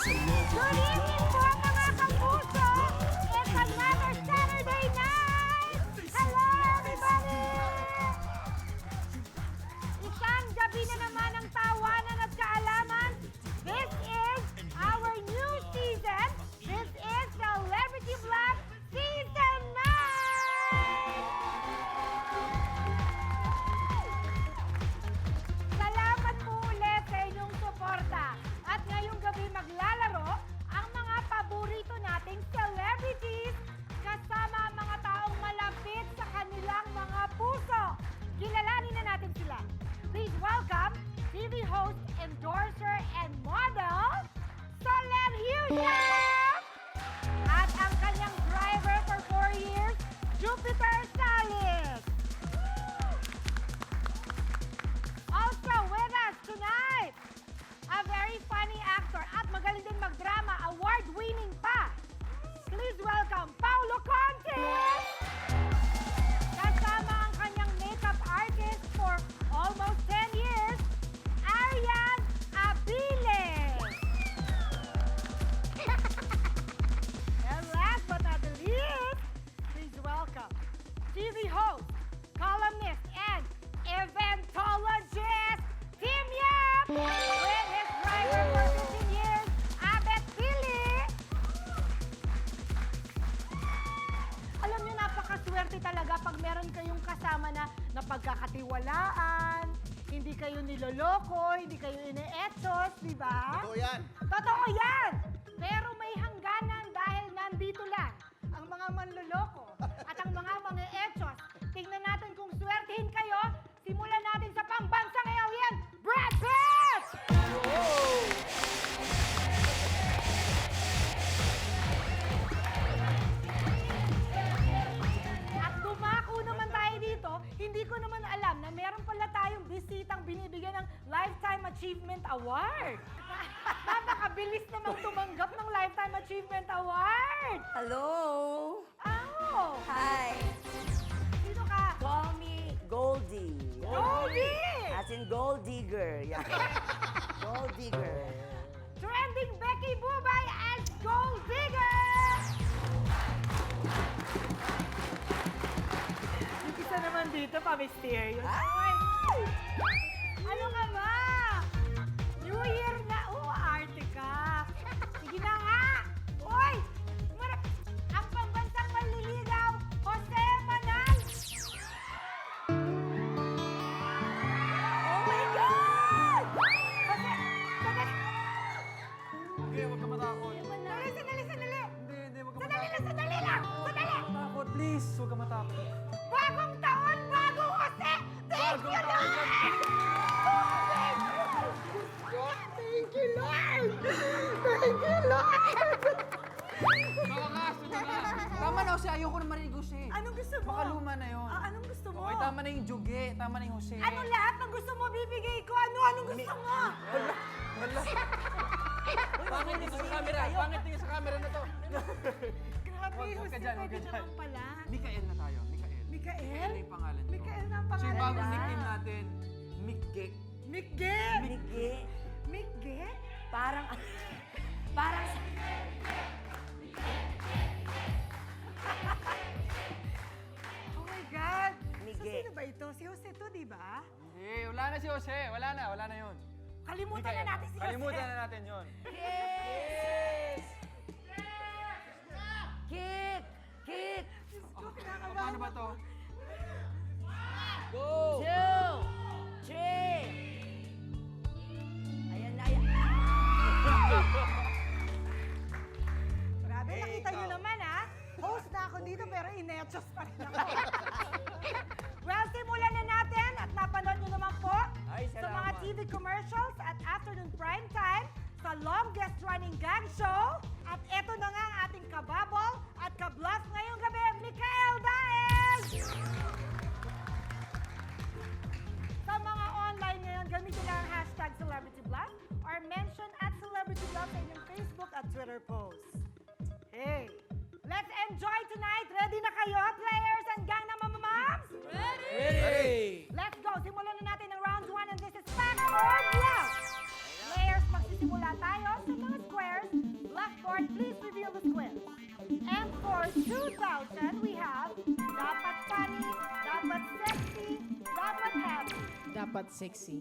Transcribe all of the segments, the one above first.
Good evening po mga kapuso! It's another Saturday night! Hello everybody! Isang gabi na naman ng tawanan at kaalaman. This is our new season. This is Celebrity Vlog Season 9! Salamat po ulit sa inyong suporta. At ngayong gabi maglalaro ang mga paborito nating celebrities kasama ang mga taong malapit sa kanilang mga puso. Kilalanin na natin sila. Please welcome TV host, endorser, and model, Solen Hughes! At ang kanyang driver for 4 years, Jupiter Salis! Also with us tonight, a very funny actor at magaling din magdrama, award-winning pa. Please welcome Paulo Contis! Kasama ang kanyang makeup artist for almost 10 years, Arian Abiles! And last but not the least, please welcome TV host, columnist, and eventologist, Tim Yap! With his driver for 15 years, Abet Pili! Alam niyo, napakaswerte talaga pag meron kayong kasama na napagkakatiwalaan, hindi kayo niloloko, hindi kayo ine-etsos, di ba? Totoo yan. Totoo yan! Pero may hangganan dahil nandito lang ang mga manloloko at ang mga etsos. Tingnan natin kung swertihin kayo. Simulan natin sa pambansang alien, Brad Pitt! At dumako naman tayo dito, hindi ko naman alam na meron pala tayong bisitang binibigyan ng Lifetime Achievement Award. Napakabilis namang tumanggap ng Lifetime Achievement Award! Hello! Oh! Hi! Sino ka? Call me Goldie. Goldie! As in gold digger. Yeah. Gold digger. Trending Becky Bubay as Gold Digger! Yung isa naman dito, pa-mysterious. Ay! Ano ka ba? New Year na. Oh, arte ka. Sige na nga. Uy! Ang pambansang manliligaw, Jose Manal! Oh my God! Jose, sandali. Okay, huwag ka matakot. Sandali. Hindi, huwag ka Sandali matakot. lang. Sandali. Matakot, please. Huwag ka matakot. Bagong taon, bago Jose! Thank you, Lord! Thank you, Lord! Thank you, Lord! Mawakas, ito na. Tama na, Jose. Ayoko na marinig, Jose. Anong gusto mo? Baka luma na yun. Anong gusto mo? Okay, tama na yung Juge. Tama na yung Jose. Ano lahat ng gusto mo bibigay ko? Anong gusto mo? Wala. Pangit tingin sa camera. Pangit tingin sa camera na to. Grabe, Huwag Jose, ka dyan, huwag pwede ka dyan. naman pala. Mikael na tayo. Mikael. Mikael? Mikael na yung pangalan ko. Mikael na ang So yung pangalan bagong na. nickname natin, Mikge. Mikge! Migi. Mikge? Parang... Parang... Oh my God! Mikge. So, sino ba ito? Si Jose to, di ba? Hindi, wala na si Jose. Wala na yun. Kalimutan na Mikael. natin si Jose. Kalimutan na natin yun. Kiss! Kick! Kick! Paano ba to? Go! 2! 3! Ayan na, ayan. Grabe, Eh, nakita nyo ikaw. naman ha. Host na ako dito pero inetsos pa rin ako. Well, simulan na natin at napanood nyo naman po Ay, sa mga salamat. TV commercials at afternoon prime time sa longest running gang show. At eto na nga ang ating kababol at kabluff ngayong gabi, Mikael Daes! Sa mga online ngayon, gamitin lang ang hashtag CelebrityBluff or mention at CelebrityBluff sa inyong Facebook at Twitter posts. Hey, let's enjoy tonight! Ready na kayo, players and gang na mamamams? Ready! Let's go! Simulan na natin ang round 1 and this is Fact or Bluff! Players, magsisimula tayo sa mga squares And for 2,000, we have dapat funny, dapat sexy, dapat happy. Dapat sexy.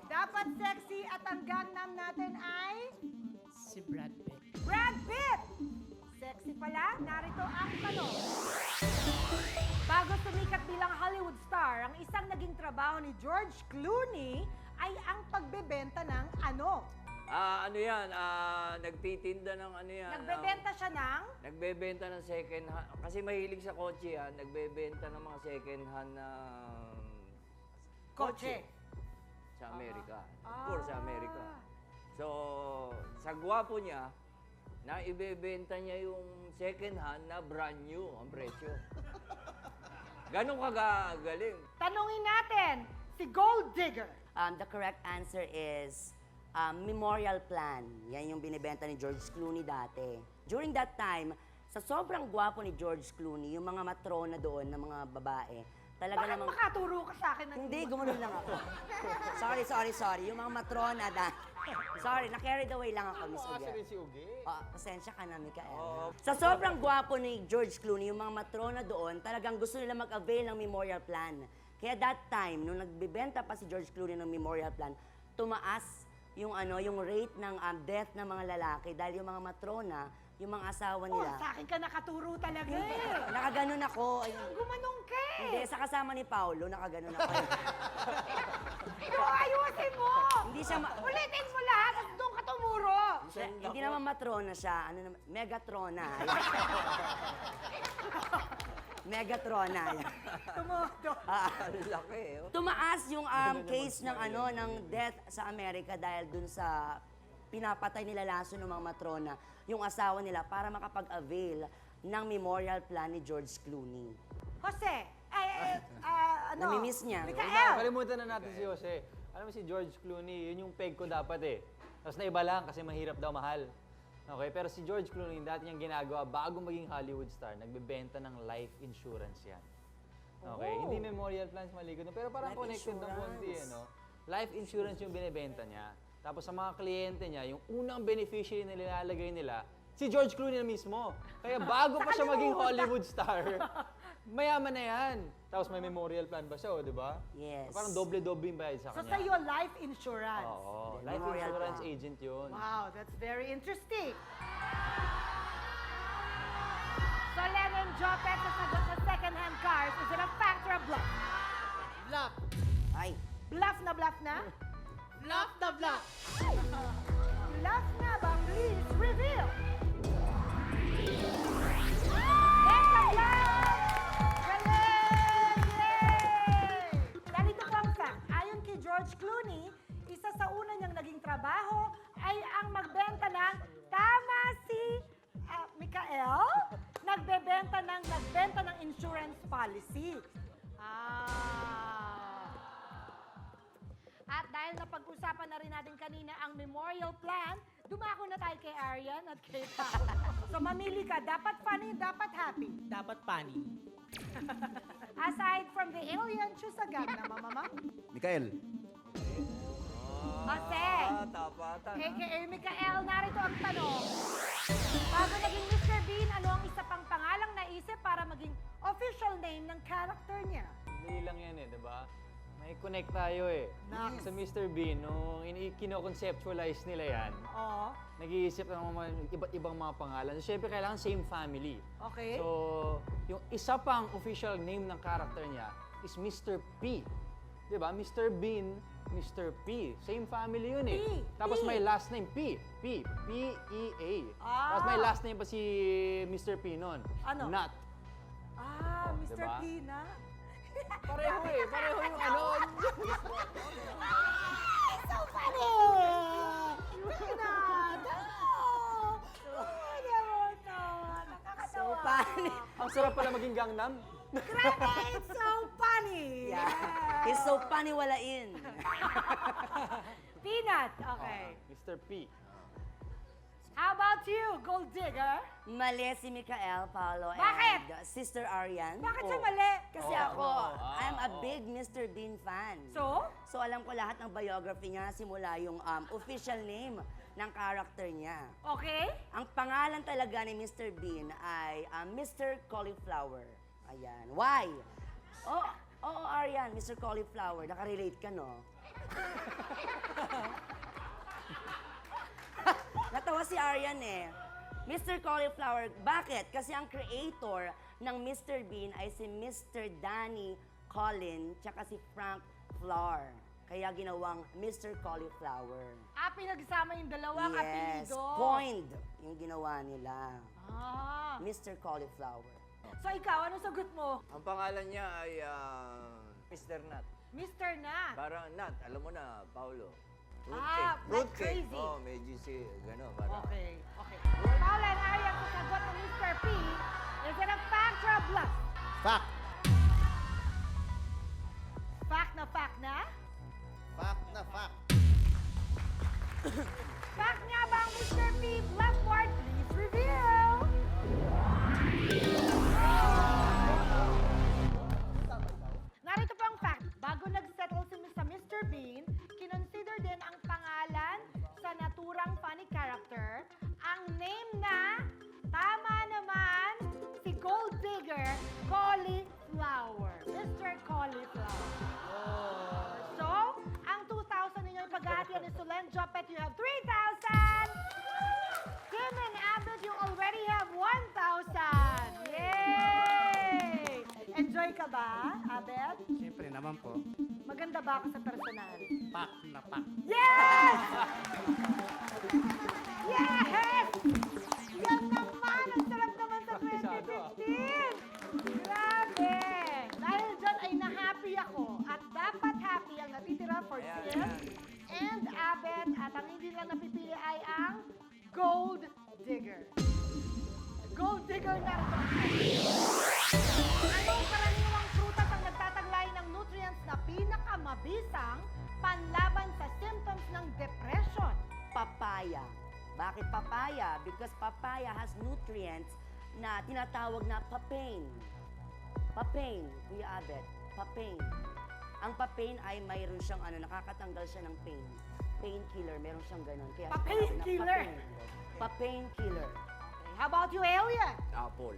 Dapat sexy at ang Gangnam natin ay Si Brad Pitt. Brad Pitt! Sexy pala, narito ang tanong. Bago sumikat bilang Hollywood star, ang isang naging trabaho ni George Clooney ay ang pagbebenta ng ano? Ano yan? Nagtitinda ng ano yan? Nagbebenta siya ng Nagbebenta ng second hand. Kasi mahilig sa kotse yan. Nagbebenta ng mga second hand na kotse. sa Amerika. Of Ah. course, sa Amerika. So, sa gwapo niya, na ibebenta niya yung second hand na brand new ang presyo. Ganon kagaling. Tanungin natin, si Gold Digger. The correct answer is memorial plan. Yan yung binibenta ni George Clooney dati. During that time, sa sobrang gwapo ni George Clooney, yung mga matrona doon na mga babae, talaga Bakit namang... makaturo ka sa akin ng Hindi, gumanon lang ako. sorry. Yung mga matrona Sorry, na-carried away lang ako, Miss Kasi Uge. rin si Uge. Pasensya ka na, Mikael. Sa sobrang gwapo ni George Clooney, yung mga matrona doon, talagang gusto nila mag-avail ng memorial plan. Kaya that time, nung nagbibenta pa si George Clooney ng memorial plan, tumaas yung rate ng death ng mga lalaki dahil yung mga matrona, yung mga asawa Oh, nila. sa akin ka nakaturo talaga eh. Nakaganon ako. Ayun. Gumanong ka eh. Hindi, sa kasama ni Paolo, nakaganon ako. Pero ayusin mo! Hindi siya Ulitin mo lahat at doon ka tumuro. Hindi naman matrona siya, Megatrona. Megatrona. Tumodo. Ang laki, oh. Tumaas yung case ng death sa Amerika dahil dun sa pinapatay nila laso ng mga matrona, yung asawa nila para makapag-avail ng memorial plan ni George Clooney. Jose, ano? Namimiss niya. Mikael! Kalimutan na natin si Jose. Alam mo si George Clooney, yun yung peg ko dapat eh. Tapos naiba lang kasi mahirap daw mahal. Okay, pero si George Clooney, dati niyang ginagawa bago maging Hollywood star, nagbebenta ng life insurance yan. Okay, Oh. hindi memorial plans maligod, pero parang Life connected ng konti, insurance. Life insurance yung binebenta niya. Tapos sa mga kliyente niya, yung unang beneficiary na nilalagay nila, si George Clooney na mismo. Kaya bago pa siya maging Hollywood star, mayaman na yan. Tapos may memorial plan ba siya, di ba? Yes. Parang doble-doble yung bayad sa So kanya. sa'yo, life insurance. Oo, life Memorial insurance plan. agent yun. Wow, that's very interesting. So, Lennon Jopet sa sagot sa second-hand cars. Is it a fact or a bluff? Bluff. Ay, Bluff na bluff na? Bluff na bluff. Bluff na bang? Please reveal. It's a bluff! Galing! Yay! Ganito po ang fact. Ayon kay George Clooney, isa sa una niyang naging trabaho ay ang magbenta ng tama si Mikael, nagbenta ng insurance policy. At dahil napag-usapan na rin natin kanina ang memorial plan, dumako na tayo kay Arian at kay Pao. So mamili ka, dapat funny, dapat happy. Dapat funny. Aside from the alien, choose a Gangnam, mama. Mikael. Jose, Tapatan. a.k.a. Mikael, narito ang tanong. Bago naging Mr. Bean, ano ang isa pang pangalang naisip para maging official name ng character niya? Dali lang yan eh, di ba? May connect tayo eh. Nice. Sa Mr. Bean, nung kino-conceptualize nila yan, Oo. nag-iisip ng mga iba't ibang mga pangalan. So, syempre, kailangan same family. Okay. So, yung isa pang official name ng character niya is Mr. P. Di ba? Mr. Bean, Mr. P. Same family yun eh. P. Tapos P. may last name P. P-E-A. Ah. Tapos may last name pa si Mr. P nun. Ano? Nut. Mr. diba? Pina. Pareho eh. Pareho yung ano. So funny! Pinada! Nakakatawa. so funny. Ang sarap pala maging Gangnam. Grabe, it's so funny! Yeah. He's so paniwalain. Peanut, okay. Mr. P. How about you, gold digger? Mali si Mikael, Paolo, Bakit? and Sister Arian. Bakit Oh. siya mali? Kasi ako, I'm a big Mr. Bean fan. So? So alam ko lahat ng biography niya, simula yung official name ng character niya. Okay? Ang pangalan talaga ni Mr. Bean ay Mr. Cauliflower. Ayan. Why? Oo, Arian, Mr. Cauliflower. Nakarelate ka, no? Natawa si Arian eh. Mr. Cauliflower, bakit? Kasi ang creator ng Mr. Bean ay si Mr. Danny Collin tsaka si Frank Flour. Kaya ginawang Mr. Cauliflower. Pinagsama yung dalawang Yes, apelido. coined yung ginawa nila. Ah. Mr. Cauliflower. So ikaw, anong sagot mo? Ang pangalan niya ay Mr. Nut. Mr. Nat. Parang Nut, alam mo na, Paolo. like crazy. Oh, medyo si, gano'n, parang. Okay. Paula and Arian, kung sagot ng Mr. P, is it a fact or a bluff? Fact. Fact na fact na? Fact na fact. Fact nga ba ang Mr. P? Bluff board, please reveal! Narito po ang fact. Bago nag-settle sa Mr. Bean, kinonsider din ang pangalan sa naturang funny character. Ang name na, tama naman, si Gold Digger, Cauliflower. Mr. Cauliflower. So, ang 2,000 ninyo yung paghahatian ni Solen Jopet, you have 3,000! Tim and Abbott, you already have 1,000! Yay! Enjoy ka ba, Abed? Siyempre naman po. Maganda ba ako sa personal? Fact na fact. Yes! Yes! Yan naman! Ang sarap naman sa 2015! Grabe! Dahil dyan ay na-happy ako at dapat happy ang natitira for Tim and Abed at ang hindi lang napipili ay ang Gold Digger. Gold Digger na ito. Anong karaniwang prutas ang nagtataglay ng nutrients na pinakamabisang panlaban sa symptoms ng depression? Papaya. Bakit papaya? Because papaya has nutrients na tinatawag na papain. Papain, Kuya Abet. Papain. Ang papain ay mayroon siyang nakakatanggal siya ng pain. Painkiller, meron siyang ganun. Kaya Pa-painkiller? Pa-painkiller. How about you, Elia? Apple.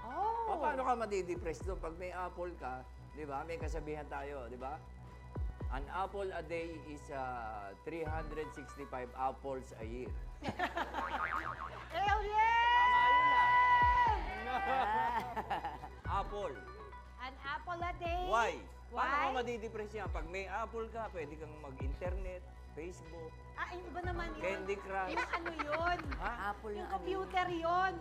Oh. Paano ka madidepress doon? Pag may apple ka, di ba? May kasabihan tayo, di ba? An apple a day is 365 apples a year. Elia! Apple. An apple a day. Why? Paano Why? ka madidepress yan? Pag may apple ka, pwede kang mag-internet, Facebook, Yung iba naman yun. Candy Crush. Yung ano yun? Ha? Apple Yung na computer yun.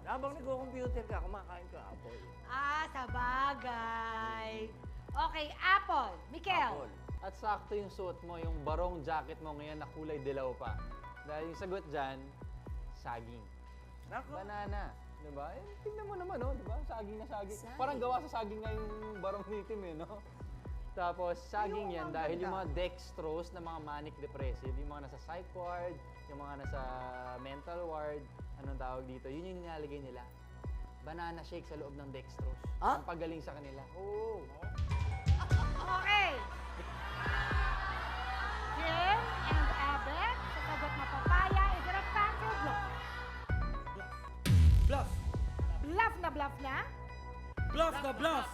Habang nagko-computer ka, kumakain ka apple. Sa bagay. Okay, apple. Mikel. Apple. At sakto yung suot mo, yung barong jacket mo ngayon na kulay dilaw pa. Dahil yung sagot dyan, saging. Nako. Banana. Diba? Tingnan mo naman, di ba? Saging na saging. Saging. Parang gawa sa saging nga yung barong nitim, no? Tapos, saging Ayun, yan ang dahil ganda. yung mga dextrose na mga manic depressive, yung mga nasa psych ward, yung mga nasa mental ward, anong tawag dito, yun yung nilalagay nila. Banana shake sa loob ng dextrose. Ah? Ang pagaling sa kanila. Oo. Okay. Kim and Abed, sa sagot na papaya, is it a fact or bluff? Bluff. Bluff na? Bluff na bluff.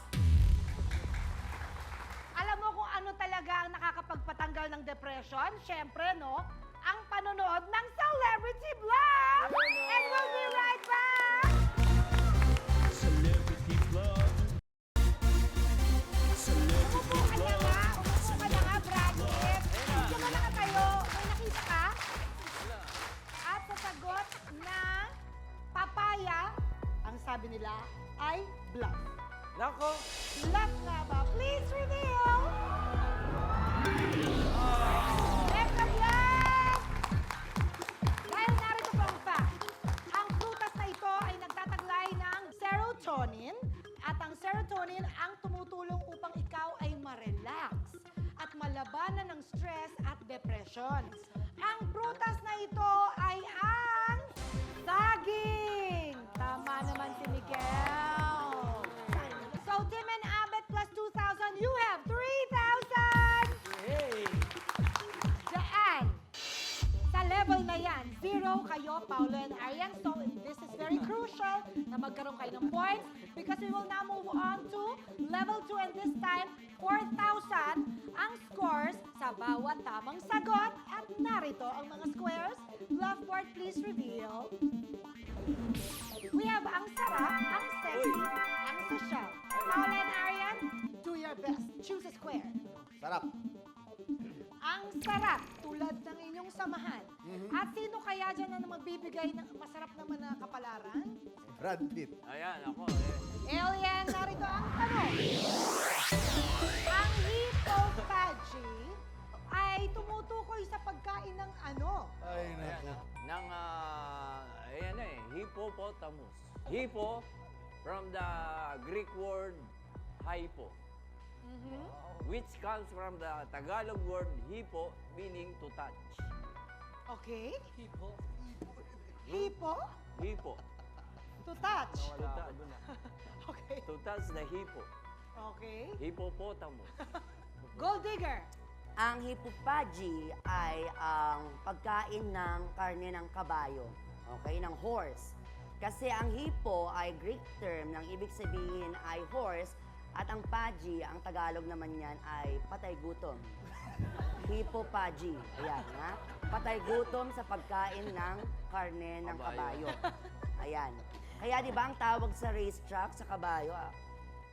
Alam mo kung ano talaga ang nakakapagpatanggal ng depression? Siyempre, no? Ang panonood ng Celebrity Bluff! And we'll be right back! Celebrity Bluff. Umupo ka na nga! Umupo ka na nga, Bracket! Diyan na nga kayo. May nakita ka? At sa sagot ng papaya, ang sabi nila ay bluff. Nako. Bluff nga ba? Please reveal! Extra bluff! Dahil narito po ang fact, ang prutas na ito ay nagtataglay ng serotonin at ang serotonin ang tumutulong upang ikaw ay ma-relax at malabanan ng stress at depression. Ang prutas na ito ay Sa level na yan, 0 kayo, Paolo and Arian. So this is very crucial na magkaroon kayo ng points because we will now move on to level 2 and this time, 4,000 ang scores sa bawat tamang sagot. At narito ang mga squares. Love board, please reveal. We have ang sarap, ang sexy, ang social. Paolo and Arian, do your best. Choose a square. Sarap. Ang sarap, tulad ng inyong samahan. At sino kaya dyan na magbibigay ng masarap naman na kapalaran? Brad Pitt. Ayan, ako eh. Alien, narito ang tanong. Ang hippophagy ay tumutukoy sa pagkain ng ano? Ay, naku. Ng, ayan na eh, hippopotamus. Hippo, from the Greek word hypo, which comes from the Tagalog word hippo, meaning to touch. Okay. Hippo. Hippo? Hippo. To touch. To touch. Okay. To touch the hippo. Okay. Hippopotamus. Gold digger. Ang hippophagy ay ang pagkain ng karne ng kabayo, okay, ng horse. Kasi ang hippo ay Greek term, nang ibig sabihin ay horse, at ang phagy, ang Tagalog naman yan ay patay gutom. Hippophagy, ayan ha. Patay gutom sa pagkain ng karne ng kabayo. Ayan. Kaya di ba ang tawag sa racetrack sa kabayo,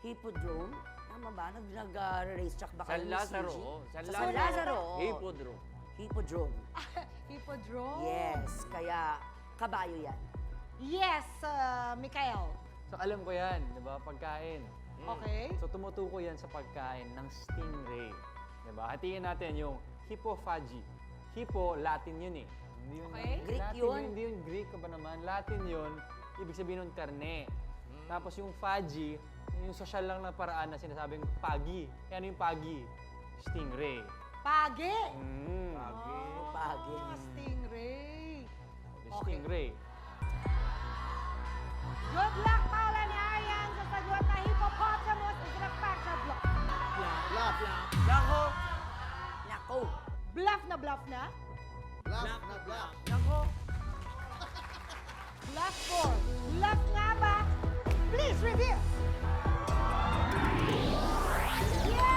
hippodrome? Tama ba? Nag-racetrack ba kayo? San ni Lazaro. CG? Oh. Sa San Lazaro. oo. Hippodrome. Hippodrome. Hippodrome. Yes, kaya kabayo yan. Yes, Mikael. So alam ko yan, di ba? Pagkain. Okay. So tumutuko yan sa pagkain ng stingray. Di ba? Hatiin natin yung hippophagy. Hippo, Latin yun eh. Hindi yun, Okay. Greek Latin yun. Hindi yun Greek ka ba naman? Latin yun, ibig sabihin nun karne. Tapos yung phagy, yung social lang na paraan na sinasabing pagi. Eh, ano yung pagi? Stingray. Pagi. Pagi. Pagi. Stingray. Stingray. Good luck, Paula ni Arian, sa sagot na hippopotamus is the fact or bluff. Bluff. Nako! Nako. Bluff na bluff na. Bluff na bluff. Nako! Bluff 4. Bluff nga ba? Please reveal.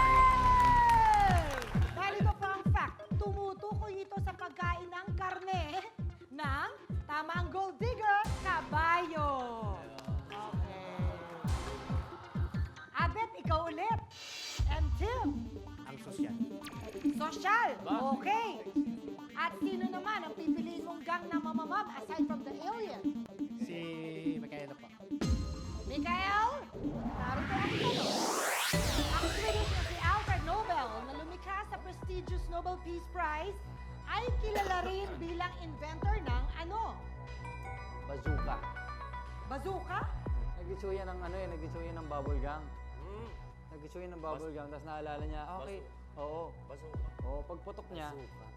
Yay! Dahil ito pa ang fact, tumutukoy ito sa pagkain ng karne ng, tama ang gold digger, kabayo. Okay. Abet, ikaw ulit. And Tim, Ang sosyal. social. Okay. At sino naman ang pipiliin mong gang na mamamam aside from the alien? Si Micaela po. Mikael, narito ang tanong. Ang Swedish na si Alfred Nobel na lumikha sa prestigious Nobel Peace Prize ay kilala rin bilang inventor ng ano? Bazooka. Bazooka? Nag-issue yan ng ano eh, nag-issue yan ng bubble gum. Nag-issue yan ng bubble gum, tapos naalala niya, okay, oo. Bazooka. Oo, pagputok niya. Oo nga,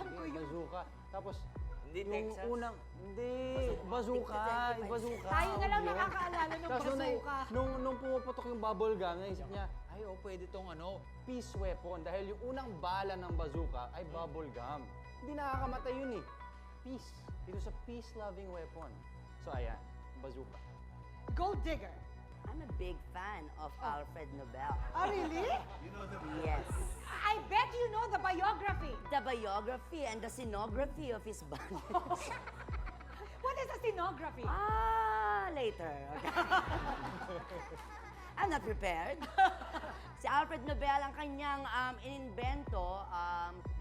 no? Hindi, bazooka. Tapos, Hindi yung Texas? unang, hindi, bazooka, bazooka. Tayo na lang Yun. nakakaalala ng Tapos bazooka. nung pumuputok yung bubble gum, naisip niya, ay oh, pwede tong ano, peace weapon. Dahil yung unang bala ng bazooka ay bubble gum. Hindi nakakamatay yun eh. Peace. Ito sa peace-loving weapon. So ayan, bazooka. Gold digger. I'm a big fan of Alfred Nobel. Oh, really? Yes. I bet you know the biography. The biography and the scenography of his band. What is a scenography? Later. Okay. I'm not prepared. Si Alfred Nobel, ang kanyang inimbento,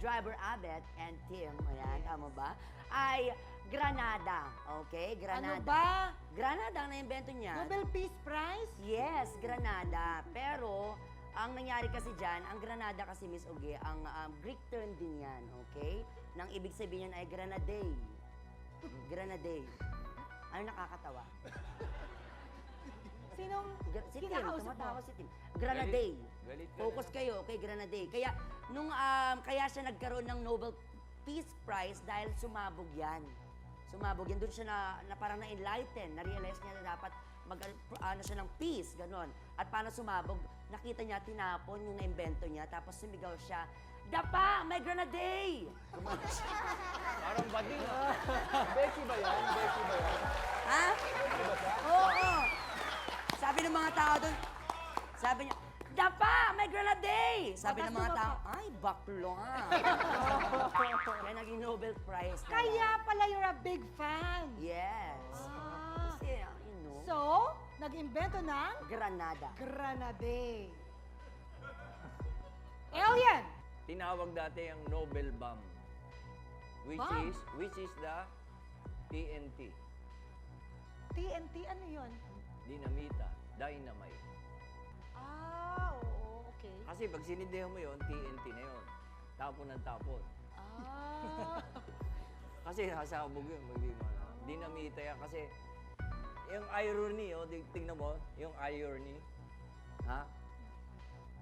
Driver Abbott and Tim, ayan, tama ba? Ay Granada. Okay, Granada. Ano ba? Granada ang naimbento niya. Nobel Peace Prize? Yes, Granada. Pero, ang nangyari kasi dyan, ang Granada kasi, Miss Uge, ang Greek term din yan, okay? Nang ibig sabihin yan ay Granadae. Granadae. Ano nakakatawa? Sinong Si Tim, kinakausap tumatawa mo? si Tim. Granadae. Galit ka Focus kayo, okay, Granadae. Kaya, kaya siya nagkaroon ng Nobel Peace Prize dahil sumabog yan. Sumabog yan. Doon siya na parang na-enlighten. Na-realize niya na dapat ano siya ng peace, ganon. At paano sumabog, nakita niya, tinapon yung na-invento niya, tapos sumigaw siya, Dapa! May Granadae! Gumawa siya. Becky ba yan? Becky ba yan? Ha? Oo. Sabi ng mga tao doon, sabi niya, Dapa! May Grenade! Sabi ng mga tao, ay, baklo nga. Kaya naging Nobel Prize na Kaya yan. pala you're a big fan. Yes. Ah. Kasi, you know, So, nag-imbento ng Granada. Granade. Alien! Tinawag dati ang Nobel bomb. Bomb? Which is the TNT. TNT, ano yun? Dinamita. Dynamite. Ah, oo, okay. Kasi pag sinindihan mo yon, TNT na yon. Tapon ng tapon. Ah. Kasi hasabog yun. Dinamita yan. Kasi yung irony, oh, tingnan mo, yung irony. Ha?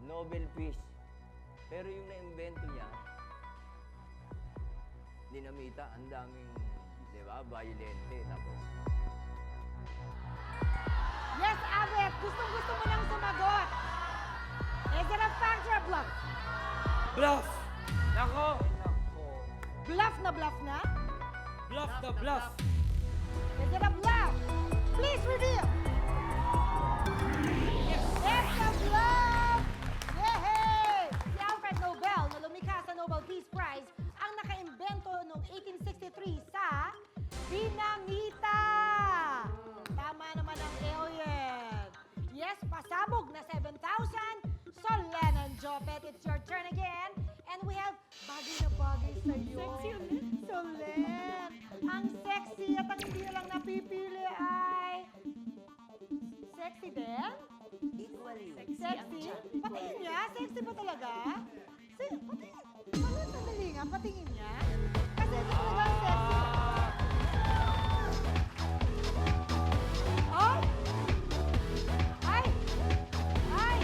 Nobel Peace. Pero yung na-invento niya, dinamita, ang daming, di ba, violente. Tapos, Yes, Abet! Gustong-gusto mo nang sumagot. Is it a fact or a bluff? Bluff! nako! Bluff na bluff na? Bluff the bluff! Is it a bluff? Please reveal! It's a bluff! Yay! Si Alfred Nobel, na lumikha sa Nobel Peace Prize, ang nakaimbento noong 1863 sa dinamita! Tama naman ang alien. Yes, pasabog na 7,000. So, Len and Jopet, it's your turn again. And we have bagay na bagay sa'yo. Sexy ulit. So, Len, ang sexy at ang hindi na lang napipili ay... Sexy din? Equally. Sexy? Patingin niya? Sexy ba talaga? Patingin. Sandali nga, patingin niya. Kasi ito talaga ang sexy. Oh! Ay! Ay!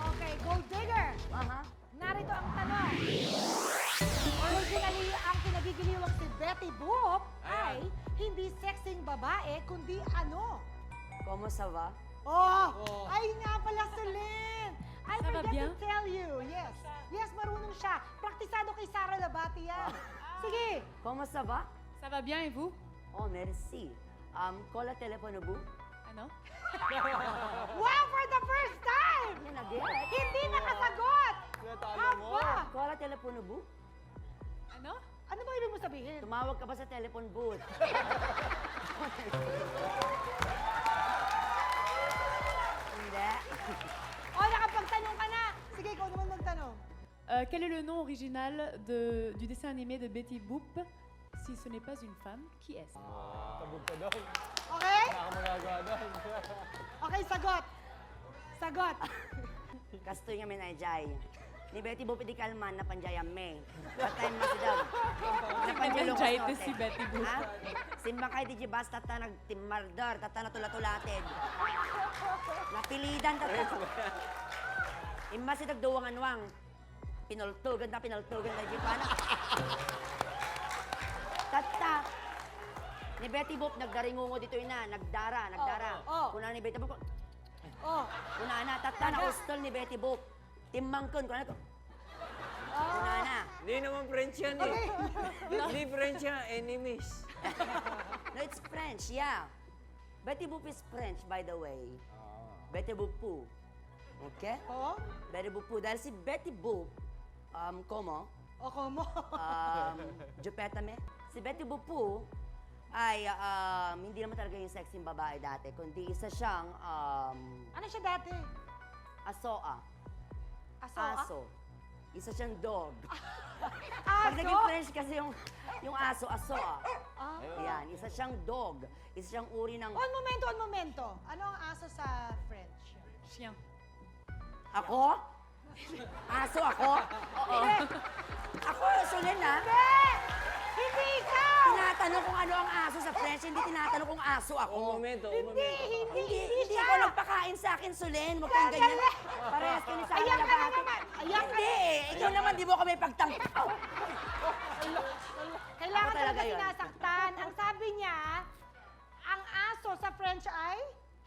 Okay, gold digger. Aha. Narito ang tanong. Originally, ang kinagigiliwang si Betty Boop ay hindi sexing babae, kundi ano? Como sa va? Oh! Ay nga pala si Lynn! I Ça va forgot bien? to tell you. Yes. Yes, marunong siya. Praktisado kay Sara Labati yan. Sige. Como sa va? Ça va bien et vous? Oh, merci. Call a telephone bu? Ano? Wow, for the first time! Yan again. Hindi nakasagot! Natalo mo. Aba! Call a telephone bu? Ano? Ano ba ibig mo sabihin? Tumawag ka ba sa telephone booth? Hindi. O, nakapagtanong ka na. Sige, ikaw naman magtanong. Quel est le nom original du dessin animé de Betty Boop? Si ce n'est pas une femme, qui est-ce? Tabog ka daw. Okay? Wala kang magagawa doon. Okay, sagot. Sagot. Kasto niya menajay. Ni Betty Boop di kalman na panjayam me. Patay mo si Dab. Na panjalo Menjay to si Betty Boop. Ha? Simbakay di basta ta nagtimardar, tata na tulatulated. Napilidan tata. Imma si dagduwangan-wang. Pinultugan na jipana. Tata. Ni Betty Boop nagdaringungo dito ina, nagdara. Oh. Kuna ni Betty Boop, Oh. kuna na tata na ustol ni Betty Boop. Timmangkon kuna ko. Kuna na. Hindi naman French yan eh. Hindi French yan, enemies. No, it's French, yeah. Betty Boop is French, by the way. Betty Boop po. Okay? Oh? Betty Boop po. Dahil si Betty Boop, como, O, komo. Jupetame. Si Betty Boop po ay hindi naman talaga yung sexy babae dati, kundi isa siyang Ano siya dati? asoa. Aso? Aso. Isa siyang dog. Pag Aso? naging French kasi yung aso, asoa. Ah. Ayan, isa siyang dog. Isa siyang uri ng... On momento. Ano ang aso sa French? Chien. Ako? Aso ako? Oo. Ako, Solin ha? Hindi ikaw! Tinatanong kung ano ang aso sa French, hindi tinatanong kung aso ako. Un momento. Hindi siya! ko nagpakain sa akin, Solin. Huwag kang ganyan. Parehas ka ni Sara Ayan ka na Labati. naman! Ayan ka Hindi eh. Ikaw naman, di mo kami pagtangkaw. Kailangan Ako talaga talaga yun. sinasaktan. Ang sabi niya, ang aso sa French ay...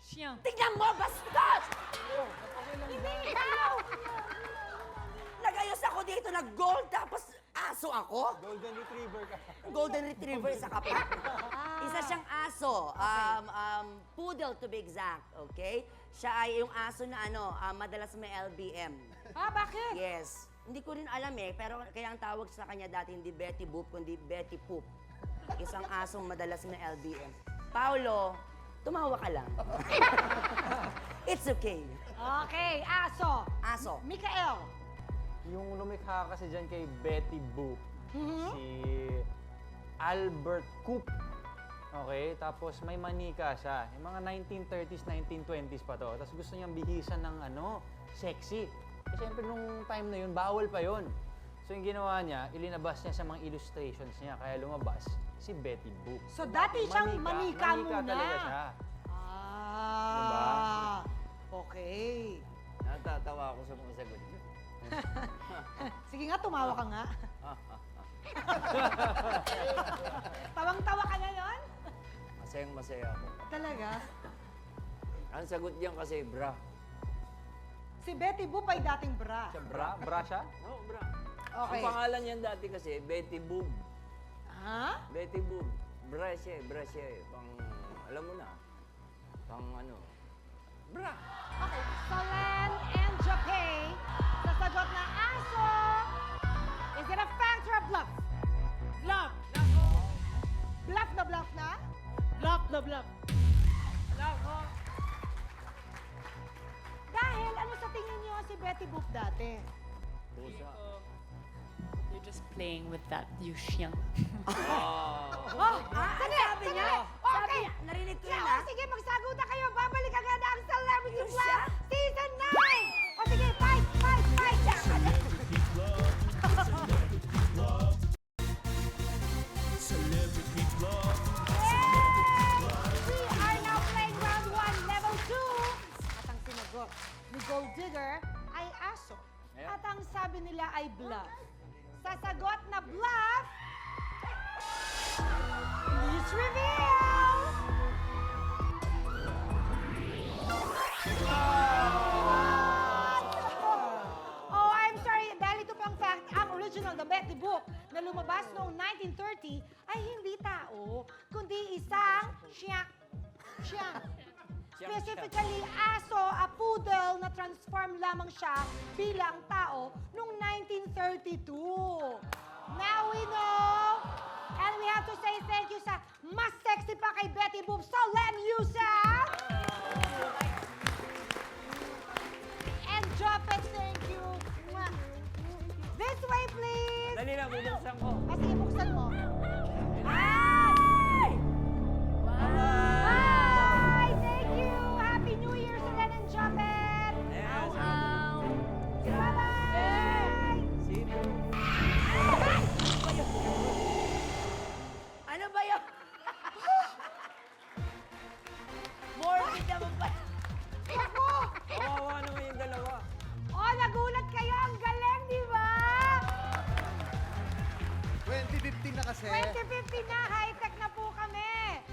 Chien. Tignan mo, bastos! Hindi ikaw! Nagayos ako dito na gold tapos aso ako? Golden Retriever ka. Golden Retriever sa kapat. Isa siyang aso. Poodle to be exact, okay? Siya ay yung aso na madalas may LBM. Bakit? Yes. Hindi ko rin alam pero kaya ang tawag sa kanya dati hindi Betty Boop, kundi Betty Poop. Isang asong madalas may LBM. Paolo, tumawa ka lang. It's okay. Okay, aso. Aso. Mikael. Yung lumikha kasi dyan kay Betty Boop, si Albert Coop. Okay, tapos may manika siya. Yung mga 1930s, 1920s pa to. Tapos gusto niyang bihisan ng sexy. Eh, siyempre nung time na yun, bawal pa yun. So yung ginawa niya, ilinabas niya sa mga illustrations niya. Kaya lumabas si Betty Boop. So dati siyang manika muna. talaga siya. Diba? Okay. Natatawa ako sa mga sagot niyo. Sige nga, tumawa ka nga. Tawang-tawa ka na nun? Masayang-masaya ako. Talaga? Ang sagot niyan kasi bra. Si Betty Boop ay dating bra. Siya bra siya? No, bra. Okay. Ang pangalan niyan dati kasi, Betty Boop. Ha? Betty Boop. Bra siya eh. Pang, alam mo na. Pang bra. Okay. Solen and Japay, sa sagot na aso, is it a fact or a bluff? Bluff! Bluff na bluff na? Bluff na bluff! Dahil ano sa tingin niyo si Betty Boop dati? Pusa. You're just playing with that, you xiang. Sabi niya. Okay. Narinig ko Yeah, yun, o sige, magsagutan kayo. Babalik agad ang Celebrity Yung Plan siya? Season 9! O sige, fight! We are now playing round 1, level 2. At ang sinagot ni Gold Digger ay aso. Yeah. At ang sabi nila ay bluff. Sa sagot na bluff, please reveal! Oh, I'm sorry. Dahil ito pang fact, ang original na Betty Boop na lumabas noong 1930 ay hindi tao, kundi isang siyang. Specifically, aso, a poodle na transform lamang siya bilang tao noong 1932. Now we know, and we have to say thank you sa mas sexy pa kay Betty Boop, Solen Yusef! And Jopet, thank you. Mwah. This way, please. Dali na, bubuksan ko. Kasi ibuksan mo. Ay! Bye! Thank you! Happy New Year, Solen and Jopet! Ayan, Bye-bye! Sino? Ano ba yun? Morbid naman pa. Ako! Kawawa naman yung dalawa. Oh, nagulat kayo! Ang galing, di ba? 2015 na kasi. 2050 na, high-tech na po kami.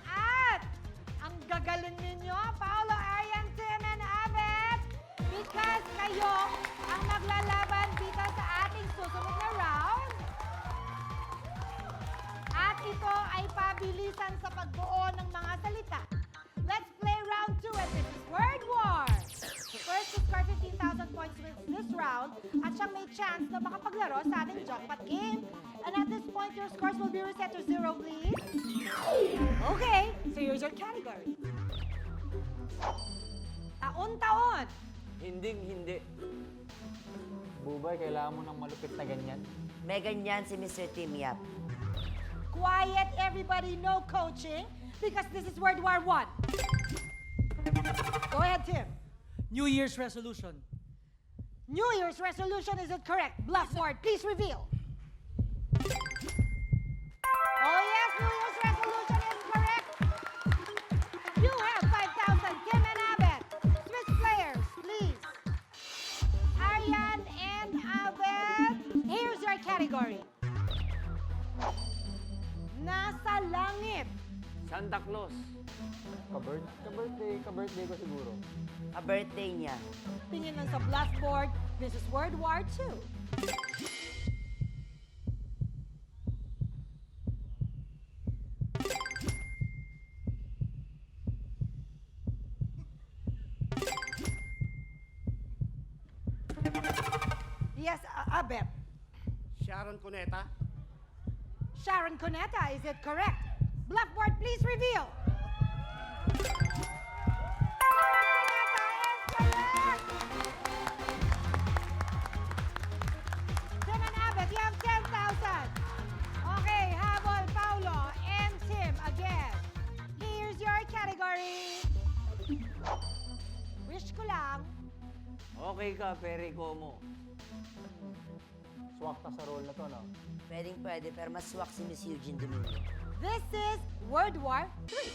At ang gagaling ninyo, Paolo, Arian, Tim, and Abet, because kayo ang maglalaban dito sa ating susunod na round. At ito ay pabilisan sa pagbuo ng mga salita. Let's play round 2 and this is Word War. First to score 15,000 points with this round at siyang may chance na makapaglaro sa ating jackpot game. And at this point, your scores will be reset to 0, please. Okay, so here's your category. Taon-taon. Hinding-hindi. Bubay, kailangan mo ng malupit na ganyan. May ganyan si Mr. Tim Yap. Quiet, everybody, no coaching, because this is Word War 1. Go ahead, Tim. New Year's resolution. New Year's resolution, is it correct? Bluff word, please reveal. Oh yes, New Year's resolution is correct. You have 5,000, Kim and Abet. Swiss players, please. Arian and Abet, here's your category. Nasa langit. Santa Claus. Ka-birthday ko siguro. A birthday niya. Tingin lang sa blackboard, this is World War II. Yes, Abet. Sharon Cuneta. Sharon Cuneta, is it correct? Blackboard, please reveal. Sharon Cuneta is correct. Tim and Abet, you have 10,000. Okay, habol, Paulo, and Tim again. Here's your category. Wish ko lang. Okay ka, Perry Como. Swak na sa role na to, no? Pwede, pero mas swak si Miss Eugene Domingo. This is World War III.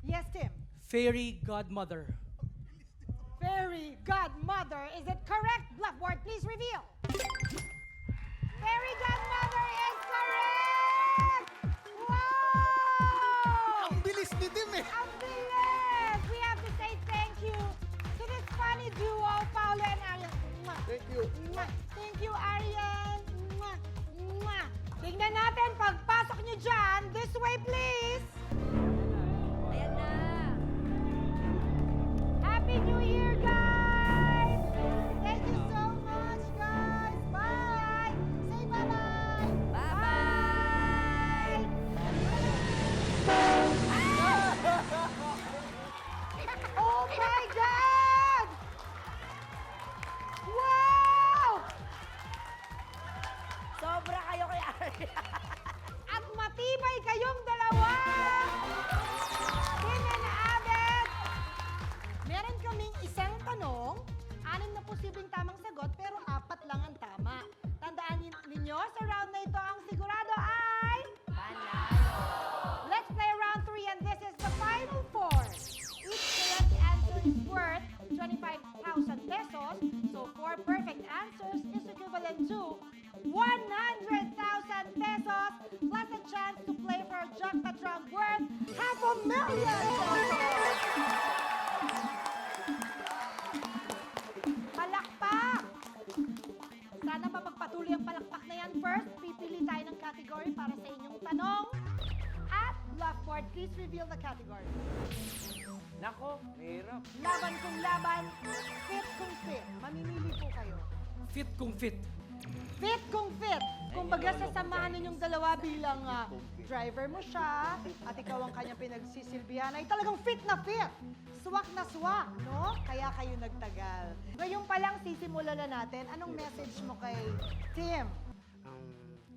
Yes, Tim. Fairy godmother. Fairy godmother, is it correct? Blackboard, please reveal. Fairy godmother is correct! Wow! Ang bilis ni Tim eh. Ang bilis! We have to say thank you to this funny duo, Paolo and Arian. Mwah. Thank you. Mwah. Thank you, Arian. Mwah. Mwah. Tingnan natin, pagpasok niyo dyan, this way please. Ayan na! Happy New Year, guys! Thank you so much, guys! Bye! Say bye-bye! Bye-bye! Oh my God! Wow! Sobra kayo kay Arya. At matibay kayong dalawa! Tim and Abet! Meron kaming isang tanong, 6 na posibleng tamang sagot, pero 4 lang ang tama. Tandaan ninyo, sa round na ito, ang sigurado ay... Let's play round 3, and this is the final 4. Each correct answer is worth 25,000 pesos, so 4 perfect answers is equivalent to 100,000 pesos, plus a chance to play for a jackpot round worth 500,000! Palakpak! Sana mapagpatuloy ang palakpak na yan. First, pipili tayo ng category para sa inyong tanong. At Blackboard, please reveal the category. Nako, mahirap. Laban kung laban, fit kung fit. Mamimili po kayo. Fit kung fit. Fit kung fit. Kumbaga sasamahan ninyong dalawa bilang driver mo siya at ikaw ang kanyang pinagsisilbihan ay talagang fit na fit. Swak na swak, no? Kaya kayo nagtagal. Ngayon pa lang sisimulan na natin. Anong message mo kay Tim?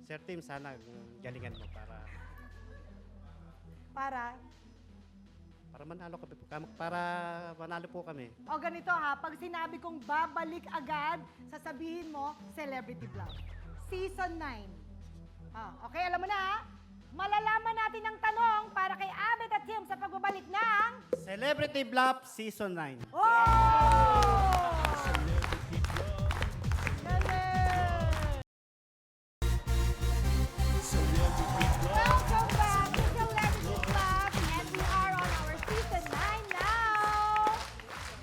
Sir Tim, sana galingan mo Para manalo po kami. O ganito ha, pag sinabi kong babalik agad, sasabihin mo, Celebrity Bluff. Season 9. Okay, alam mo na ha? Malalaman natin ang tanong para kay Abet at Tim sa pagbabalik ng... Celebrity Bluff Season 9. Oh! Galing! Welcome back to Celebrity Bluff, and we are on our season 9 now.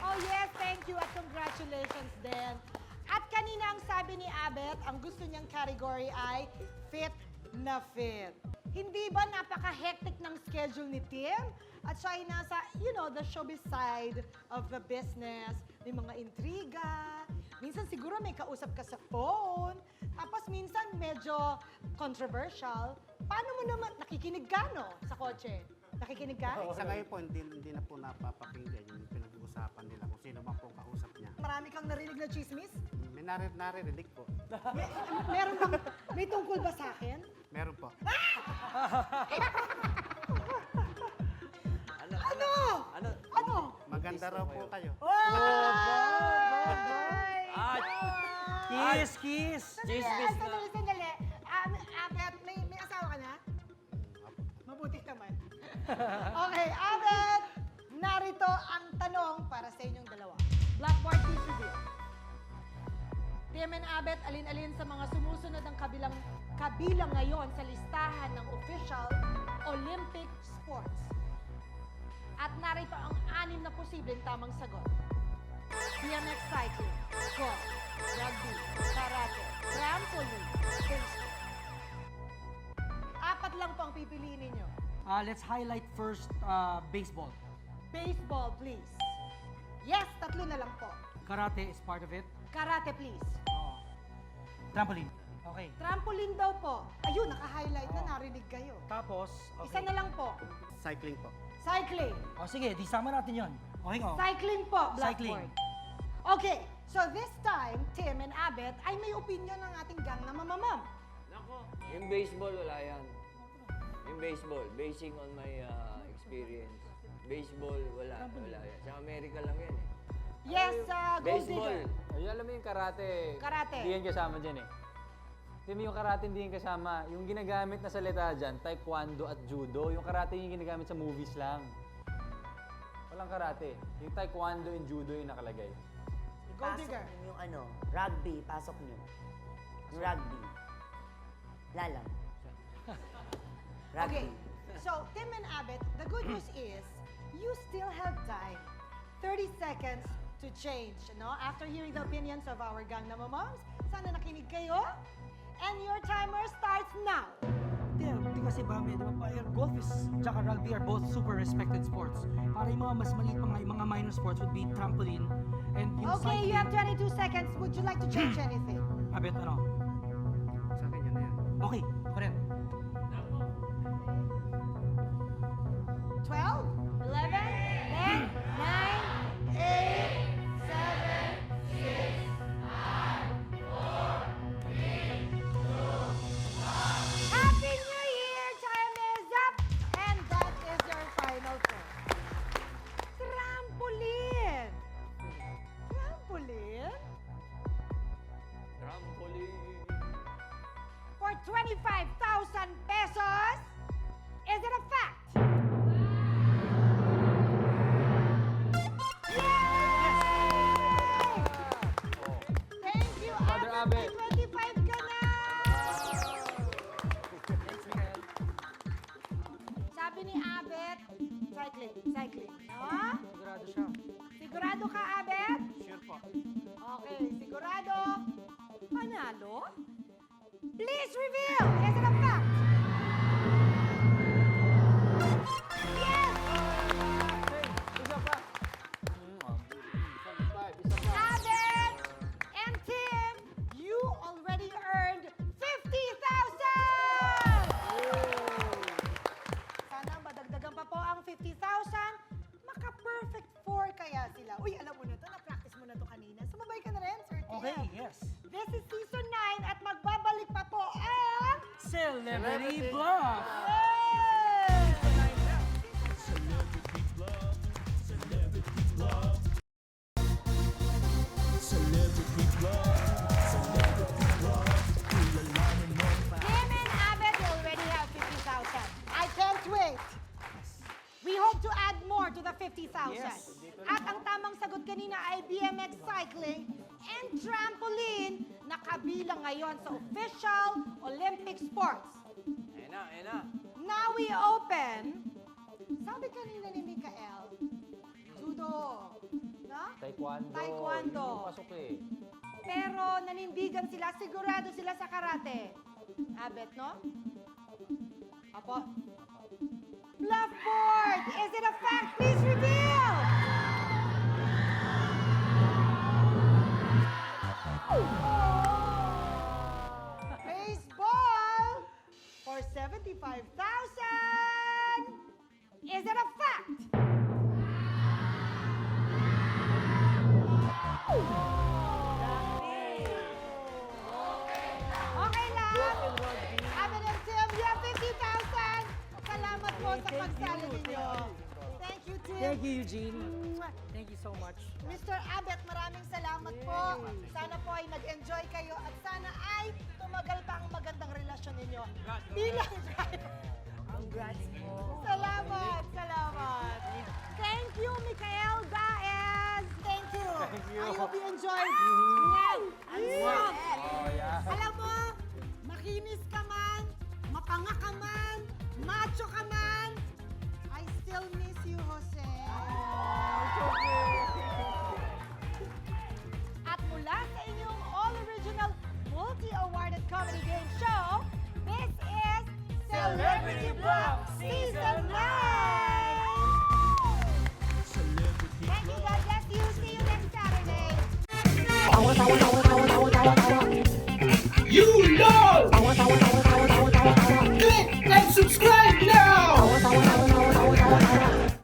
Oh yes, thank you at congratulations din. At kanina ang sabi ni Abet, ang gusto niyang category ay fit na fit. Hindi ba napaka-hectic ng schedule ni Tim? At siya ay nasa, the showbiz side of the business. May mga intriga. Minsan siguro may kausap ka sa phone. Tapos minsan medyo controversial. Paano mo naman, nakikinig ka, no? Sa kotse. Nakikinig ka? Sa ngayon po, hindi na po napapakinggan yung pinag-uusapan nila kung sino man po ang kausap niya. Marami kang narinig na chismis? May naririnig po. Meron bang, may tungkol ba sa akin? Meron po. Ano? Maganda raw po kayo. Kiss, kiss! Chismis na. Sandali. Abet, may asawa ka na? Mabuti naman. Okay, Abet, narito ang tanong para sa inyong dalawa. Blackboard, please reveal. Tim and Abet, alin-alin sa mga sumusunod ang kabilang ngayon sa listahan ng official Olympic sports. At narito ang 6 na posibleng tamang sagot. BMX cycling, golf, rugby, karate, trampoline, baseball. Apat lang po ang pipiliin ninyo. Let's highlight first baseball. Baseball, please. Yes, tatlo na lang po. Karate is part of it. Karate, please. Trampoline. Okay. Trampoline daw po. Ayun, naka-highlight na, narinig kayo. Tapos, Isa na lang po. Cycling po. Cycling. O sige, di sama natin yon. Okay ko. Cycling po, Cycling. Blackboard. Okay, so this time, Tim and Abet ay may opinion ng ating gang na mamamam. Nako, yung baseball, wala yan. Yung baseball, basing on my experience. Baseball, wala yan. Sa Amerika lang yan eh. Yes, Gold Baseball. Digger. Ay, alam mo yung karate. Karate. Hindi yan kasama dyan eh. Hindi yung karate hindi yan kasama. Yung ginagamit na salita dyan, taekwondo at judo. Yung karate yung ginagamit sa movies lang. Walang karate. Yung taekwondo and judo yung nakalagay. Gold Pasok Digger. nyo yung rugby, pasok nyo. Yung rugby. Lalang. Okay, Rugby. so Tim and Abet, the good news is, you still have time. 30 seconds to change, no? After hearing the opinions of our gang na mamams, sana nakinig kayo. And your timer starts now. Hindi kasi ba, may diba, golf is, tsaka rugby are both super respected sports. Para yung mga mas maliit pa nga, yung mga minor sports would be trampoline and yung Okay, you have 22 seconds. Would you like to change anything? Abet, ano? Sa akin yan na yan. Okay, correct. 12, 11, 10, 9, 8, 7, 6, 5, 4, 3, 2, 1. Happy New Year! Time is up! And that is your final score. Trampoline! Trampoline? Trampoline. For 25,000 pesos? Is it a fact? Yay! Thank you, Father Abet. Abet. May 25 ka na! Sabi ni Abet, cycling. No? Sigurado siya. Sigurado ka, Abet? Sure po. Okay, sigurado. Panalo? Please reveal! Is it a fact? Yes! Isa pa. Abet and Tim, you already earned 50,000! Sana madagdagan pa po ang 50,000. Maka-perfect 4 kaya sila. Uy, alam mo na to, na-practice mo na to kanina. Sumabay ka na rin, Sir Tim. Okay, yes. This is season 9 at magbabalik pa po ang... Celebrity Bluff! Yay! Tim and Abet already have 50,000. I can't wait. We hope to add more to the 50,000. Yes. At ang tamang sagot kanina ay BMX cycling and trampoline na kabilang ngayon sa official Olympic sports. Ayan na. Now we open, sabi kanina ni Mikael, judo, no? Taekwondo. Taekwondo. Yun yung pasok eh. Pero nanindigan sila, sigurado sila sa karate. Abet, no? Apo. Bluffboard! Is it a fact? Please reveal! Baseball for 75,000! Is it a fact? Okay lang. Abet and Tim, you have 50,000. Salamat po sa pagsali ninyo. Thank you, Tim. Thank you, Eugene. Thank you so much. Mr. Abet, maraming salamat po. Sana po ay nag-enjoy kayo at sana ay tumagal pa ang magandang relasyon ninyo. Bilang driver. Congrats mo. Salamat. Thank you, Mikael Daez. Thank you. I hope you enjoyed. Mwah. Alam mo, makinis ka man, mapanga ka man, macho ka man, I still miss you, Jose. awarded comedy game show. This is Celebrity Block Season 9! Thank you, God bless you. See you next Saturday. You know!